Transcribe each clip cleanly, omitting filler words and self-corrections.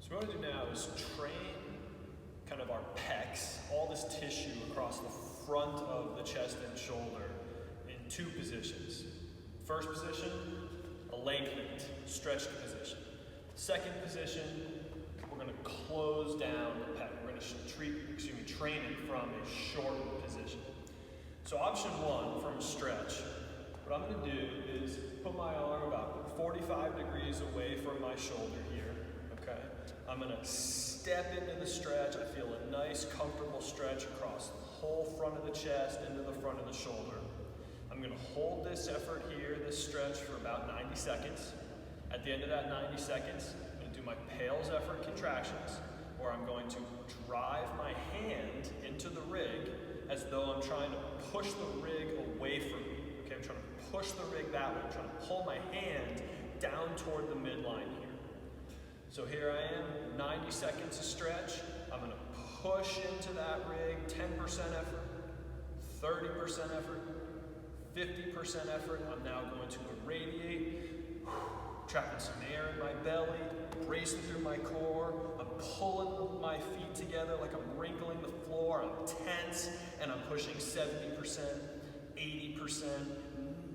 So what we want to do now is train kind of our pecs, all this tissue across the front of the chest and shoulder in two positions. First position, a lengthened, stretched position. Second position, we're going to close down the pec. We're going to train it from a shortened position. So option one, from stretch, what I'm going to do is put my arm about 45 degrees away from my shoulder here, okay? I'm going to step into the stretch. I feel a nice, comfortable stretch across the whole front of the chest into the front of the shoulder. I'm going to hold this effort here, this stretch, for about 90 seconds. At the end of that 90 seconds, I'm going to do my PAILs effort contractions, where I'm going to drive my hand into the rig as though I'm trying to push the rig away from me. Okay, I'm trying to push the rig that way. I'm trying to pull my hand down toward the midline here. So here I am, 90 seconds of stretch. I'm going to push into that rig, 10% effort, 30% effort, 50% effort. I'm now going to irradiate, trapping some air in my belly, racing through my core. I'm pulling my feet together like I'm wrinkling the floor. I'm tense, and I'm pushing 70%, 80%.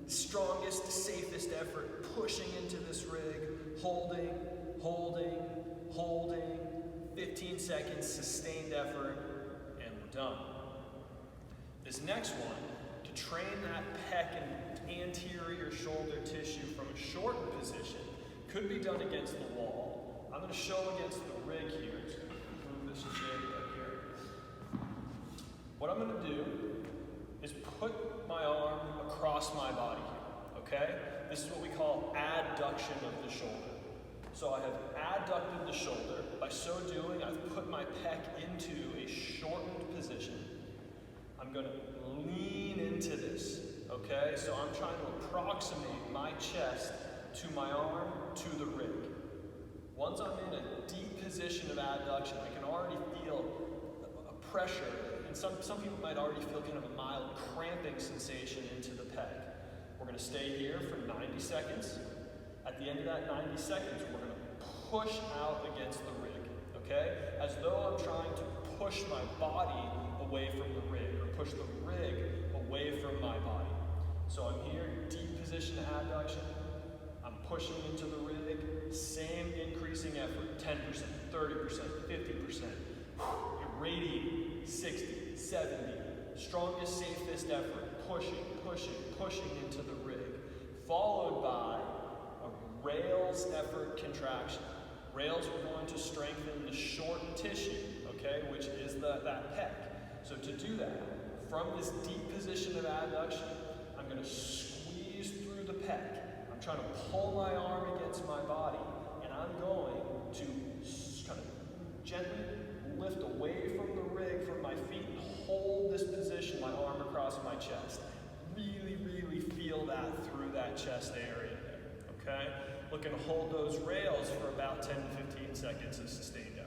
Strongest, safest effort, pushing into this rig, holding, 15 seconds, sustained effort, and we're done. This next one, to train that pec and anterior shoulder tissue from a shortened position, could be done against the wall. I'm going to show against the rig here. Just going to move this jig right here. What I'm going to do is put my arm across my body here, okay? This is what we call adduction of the shoulder. So I have adducted the shoulder. By so doing, I've put my pec into a shortened position. I'm going to lean into this, okay? So I'm trying to approximate my chest to my arm, to the rig. Once I'm in a deep position of adduction, I can already feel a pressure, and some people might already feel kind of a mild cramping sensation into the pec. We're going to stay here for 90 seconds. At the end of that 90 seconds, we're going to push out against the rig, okay? As though I'm trying to push my body away from the rig, or push the rig away from my body. So I'm here, deep position of adduction. I'm pushing into the rig, same increasing effort, 10%, 30%, 50%. Irradiating, 60, 70. Strongest, safest effort, pushing into the rig. Followed by a rails effort contraction. Rails are going to strengthen the shortened tissue, okay, which is that pec. So to do that, from this deep position of adduction, I'm going to squeeze through the pec. I'm trying to pull my arm against my body, and I'm going to kind of gently lift away from the rig, from my feet, and hold this position, my arm across my chest. Really feel that through that chest area there, okay? Looking to hold those rails for about 10 to 15 seconds of sustained